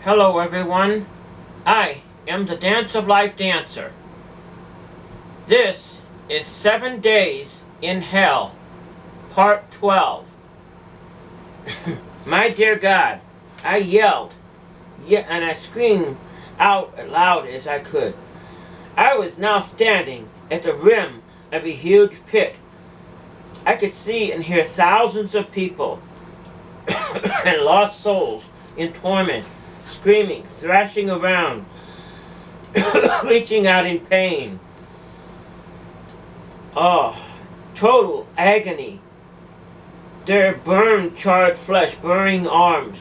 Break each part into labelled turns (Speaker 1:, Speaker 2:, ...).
Speaker 1: Hello everyone, I am the Dance of Life dancer. This is 7 Days in Hell, Part 12. My dear God, I yelled, and I screamed out as loud as I could. I was now standing at the rim of a huge pit. I could see and hear thousands of people and lost souls in torment, screaming, thrashing around, reaching out in pain. Oh, total agony. Their burned, charred flesh, burning arms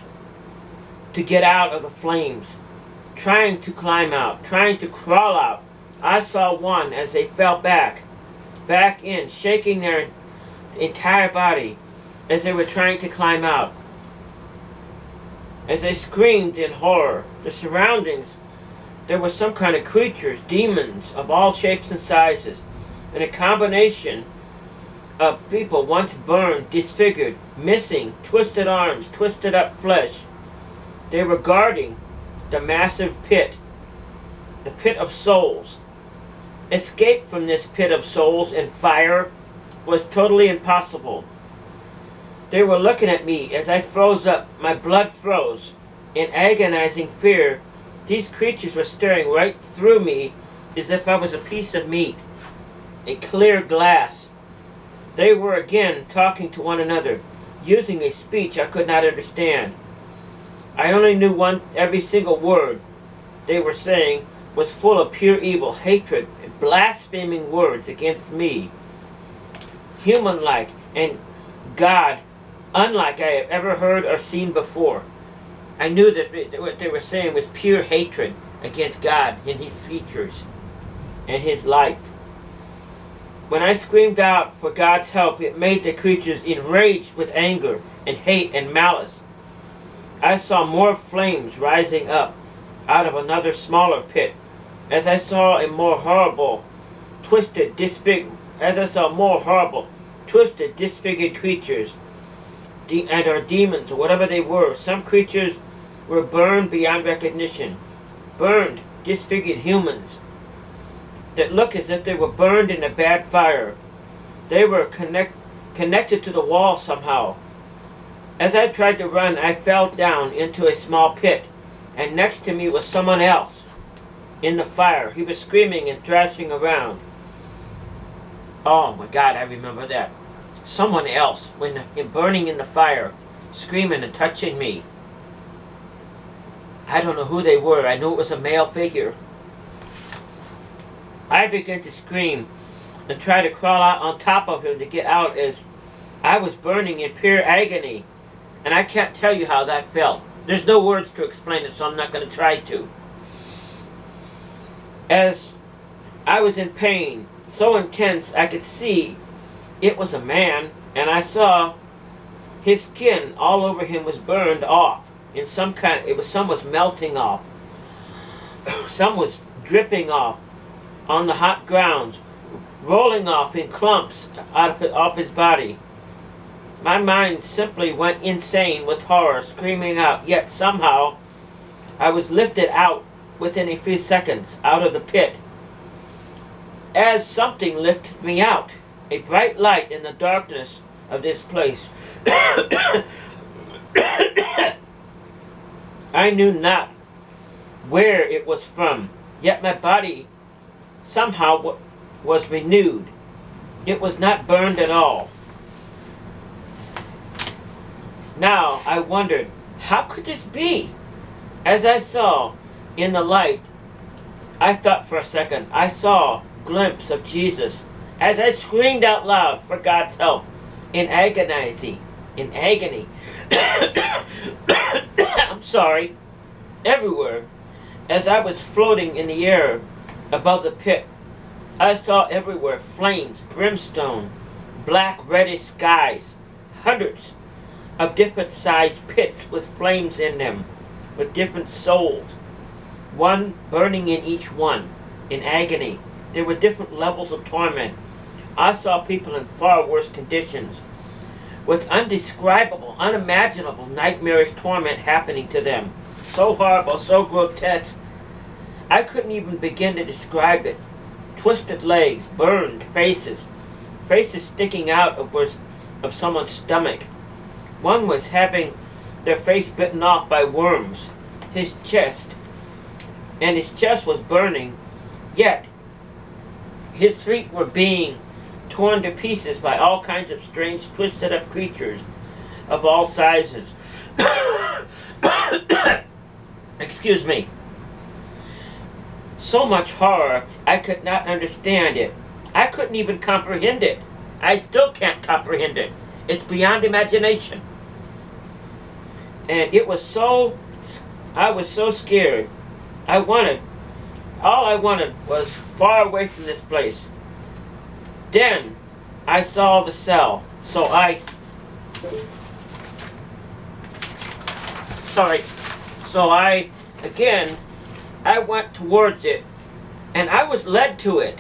Speaker 1: to get out of the flames, trying to climb out, trying to crawl out. I saw one as they fell back in, shaking their entire body as they were trying to climb out. As they screamed in horror, the surroundings, there were some kind of creatures, demons of all shapes and sizes, and a combination of people once burned, disfigured, missing, twisted arms, twisted up flesh. They were guarding the massive pit, the pit of souls. Escape from this pit of souls and fire was totally impossible. They were looking at me as I froze up. My blood froze. In agonizing fear, these creatures were staring right through me as if I was a piece of meat, a clear glass. They were again talking to one another, using a speech I could not understand. I only knew every single word they were saying was full of pure evil, hatred, and blaspheming words against me. Human-like and God unlike I have ever heard or seen before. I knew that what they were saying was pure hatred against God and His creatures and His life. When I screamed out for God's help, it made the creatures enraged with anger and hate and malice. I saw more flames rising up out of another smaller pit. As I saw more horrible, twisted, disfigured creatures, and our demons, or whatever they were. Some creatures were burned beyond recognition. Burned, disfigured humans that looked as if they were burned in a bad fire. They were connected to the wall somehow. As I tried to run, I fell down into a small pit, and next to me was someone else in the fire. He was screaming and thrashing around. Oh my God, I remember that. Someone else, burning in the fire, screaming and touching me. I don't know who they were. I knew it was a male figure. I began to scream and try to crawl out on top of him to get out as I was burning in pure agony. And I can't tell you how that felt. There's no words to explain it, so I'm not going to try to. As I was in pain, so intense, I could see it was a man, and I saw his skin all over him was burned off. Some was melting off. Some was dripping off on the hot grounds, rolling off in clumps off his body. My mind simply went insane with horror, screaming out, yet somehow I was lifted out within a few seconds out of the pit. As something lifted me out, a bright light in the darkness of this place. I knew not where it was from, yet my body somehow was renewed. It was not burned at all. Now I wondered, how could this be? As I saw in the light, I thought for a second, I saw a glimpse of Jesus. As I screamed out loud for God's help, in agony, I'm sorry, everywhere, as I was floating in the air above the pit, I saw everywhere flames, brimstone, black reddish skies, hundreds of different sized pits with flames in them, with different souls, one burning in each one, in agony. There were different levels of torment. I saw people in far worse conditions, with undescribable, unimaginable, nightmarish torment happening to them. so horrible, so grotesque. I couldn't even begin to describe it. Twisted legs, burned faces, faces sticking out of someone's stomach. One was having their face bitten off by worms. His chest was burning, yet his feet were being torn to pieces by all kinds of strange, twisted up creatures of all sizes. Excuse me. So much horror, I could not understand it. I couldn't even comprehend it. I still can't comprehend it. It's beyond imagination. And I was so scared. All I wanted was far away from this place. Then I saw the cell. So I went towards it, and I was led to it.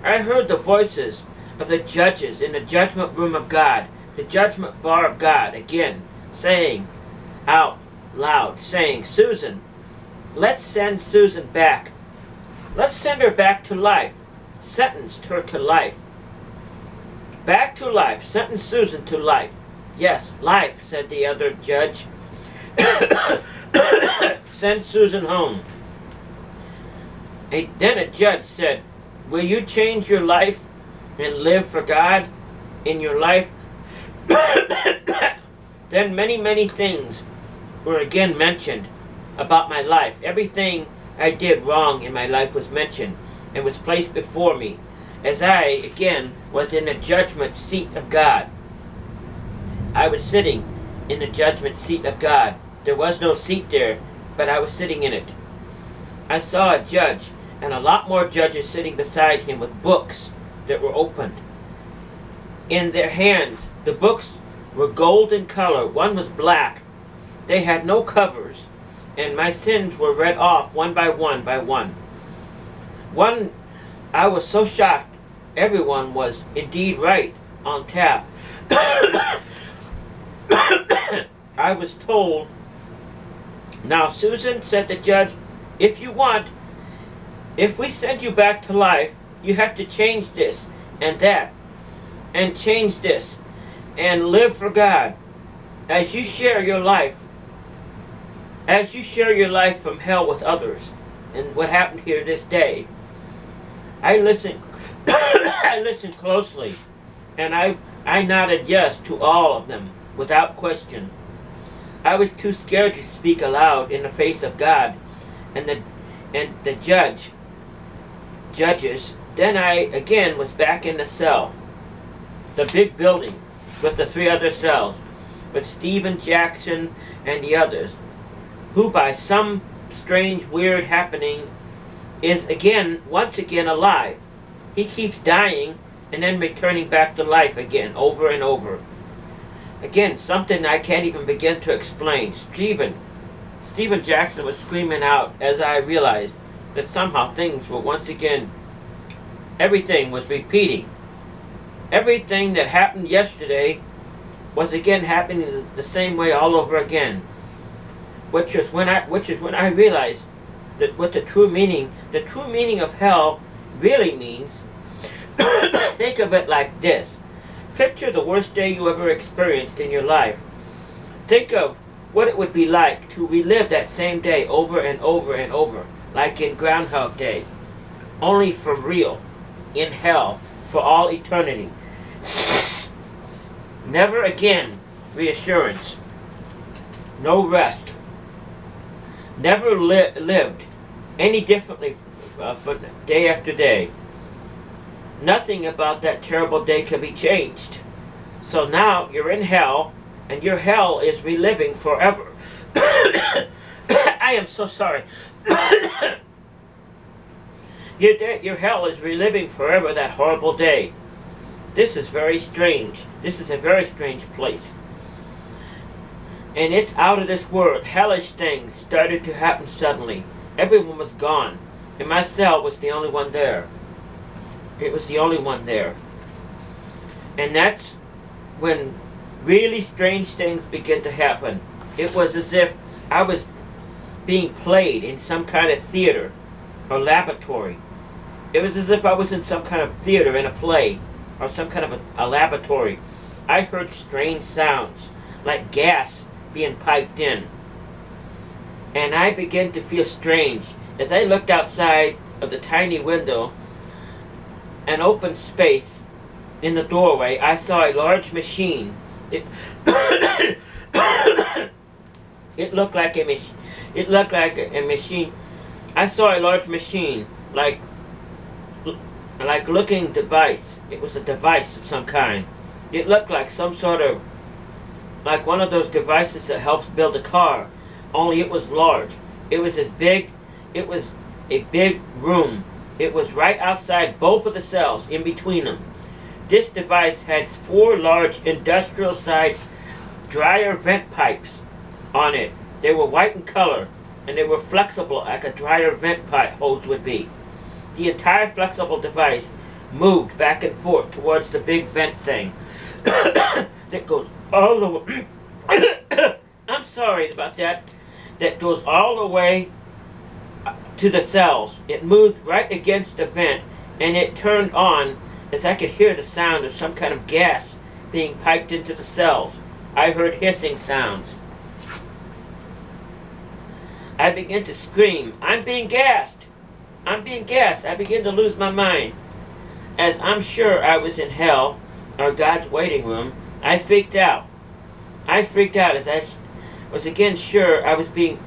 Speaker 1: I heard the voices of the judges in the judgment room of God, the judgment bar of God, again, saying out loud, saying, Susan, let's send Susan back. Let's send her back to life. Sentenced her to life. Back to life. Sentenced Susan to life. Yes, life, said the other judge. Send Susan home. Then a judge said, will you change your life and live for God in your life? Then many, many things were again mentioned about my life. Everything I did wrong in my life was mentioned and was placed before me as I, again, was in the judgment seat of God. I was sitting in the judgment seat of God. There was no seat there, but I was sitting in it. I saw a judge and a lot more judges sitting beside him with books that were opened. In their hands, the books were gold in color. One was black. They had no covers, and my sins were read off one by one by one. I was so shocked. Everyone was indeed right on tap. I was told, now Susan, said the judge, if we send you back to life, you have to change this and that, and change this, and live for God. As you share your life from hell with others, and what happened here this day, I listened I listened closely, and I nodded yes to all of them without question. I was too scared to speak aloud in the face of God and the judges. Then I again was back in the cell, the big building with the 3 other cells, with Stephen Jackson and the others, who by some strange weird happening is once again alive. He keeps dying and then returning back to life again, over and over. Again, something I can't even begin to explain. Stephen Jackson was screaming out as I realized that somehow things were once again, everything was repeating. Everything that happened yesterday was again happening the same way all over again. Which is when I realized that what the true meaning of hell really means. Think of it like this. Picture the worst day you ever experienced in your life. Think of what it would be like to relive that same day over and over and over, like in Groundhog Day, only for real, in hell, for all eternity. Never again reassurance, no rest. Never lived any differently but day after day. Nothing about that terrible day can be changed. So now you're in hell, and your hell is reliving forever. I am so sorry. Your hell is reliving forever that horrible day. This is very strange. This is a very strange place. And it's out of this world. Hellish things started to happen suddenly. Everyone was gone, and my cell was the only one there. It was the only one there. And that's when really strange things began to happen. It was as if I was being played in some kind of theater or laboratory. It was as if I was in some kind of theater in a play or some kind of a laboratory. I heard strange sounds, like gas being piped in. And I began to feel strange. As I looked outside of the tiny window, an open space in the doorway, I saw a large machine. It, it looked like a machine. It looked like a machine. I saw a large machine, like looking device. It was a device of some kind. It looked like some sort of, like one of those devices that helps build a car, only it was large. It was as big, it was a big room. It was right outside both of the cells, in between them. This device had 4 large industrial-sized dryer vent pipes on it. They were white in color, and they were flexible like a dryer vent pipe hose would be. The entire flexible device moved back and forth towards the big vent thing that goes all the way. I'm sorry about that. That goes all the way to the cells. It moved right against the vent, and it turned on as I could hear the sound of some kind of gas being piped into the cells. I heard hissing sounds. I began to scream, "I'm being gassed! I'm being gassed!" I began to lose my mind. As I'm sure I was in hell, or God's waiting room, I freaked out. I freaked out as I was again sure I was being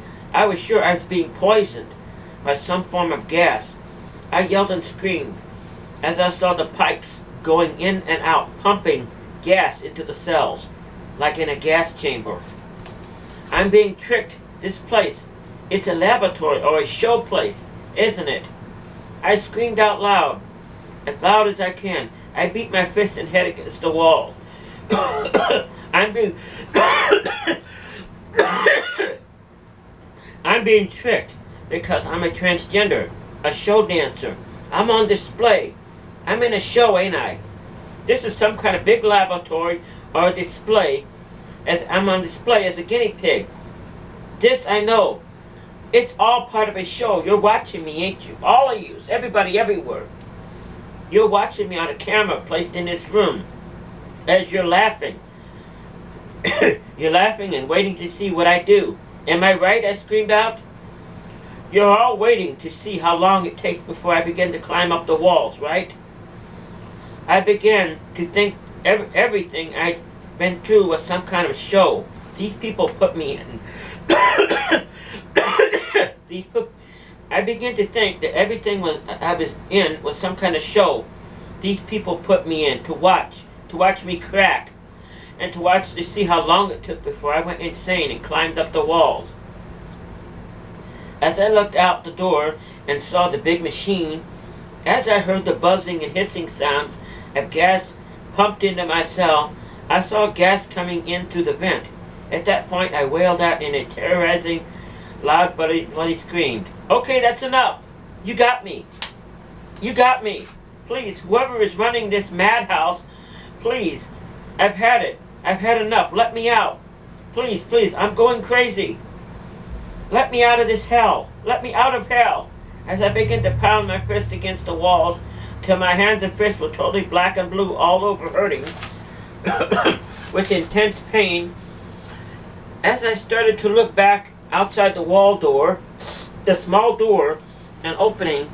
Speaker 1: poisoned by some form of gas. I yelled and screamed as I saw the pipes going in and out, pumping gas into the cells, like in a gas chamber. I'm being tricked. This place, it's a laboratory or a show place, isn't it? I screamed out loud as I can. I beat my fist and head against the wall. I'm being tricked because I'm a transgender, a show dancer. I'm on display. I'm in a show, ain't I? This is some kind of big laboratory or a display, as I'm on display as a guinea pig. This I know. It's all part of a show. You're watching me, ain't you? All of you, everybody everywhere. You're watching me on a camera placed in this room as you're laughing. You're laughing and waiting to see what I do. Am I right? I screamed out. You're all waiting to see how long it takes before I begin to climb up the walls, right? I began to think everything I'd been through was some kind of show. These people put me in. I began to think that everything I was in was some kind of show. These people put me in to watch me crack, and to see how long it took before I went insane and climbed up the walls. As I looked out the door and saw the big machine, as I heard the buzzing and hissing sounds of gas pumped into my cell, I saw gas coming in through the vent. At that point, I wailed out in a terrorizing, loud, bloody scream. Okay, that's enough. You got me. You got me. Please, whoever is running this madhouse, please, I've had it. I've had enough. Let me out. Please, please, I'm going crazy. Let me out of this hell. Let me out of hell. As I began to pound my fist against the walls till my hands and fists were totally black and blue, all over hurting with intense pain. As I started to look back outside the wall door, the small door, an opening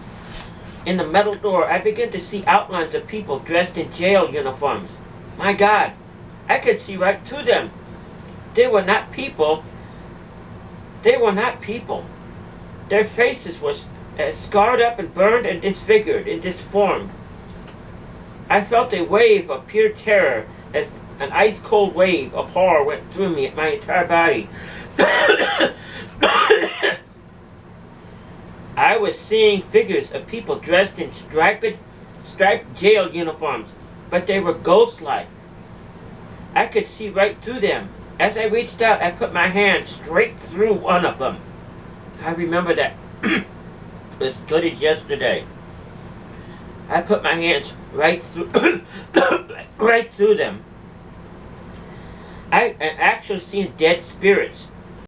Speaker 1: in the metal door, I began to see outlines of people dressed in jail uniforms. My God, I could see right through them. They were not people. They were not people. Their faces were scarred up and burned and disfigured and disformed. I felt a wave of pure terror as an ice-cold wave of horror went through me, my entire body. I was seeing figures of people dressed in striped jail uniforms, but they were ghost-like. I could see right through them. As I reached out, I put my hand straight through one of them. I remember that as good as yesterday. I put my hands right through, right through them. I actually seen dead spirits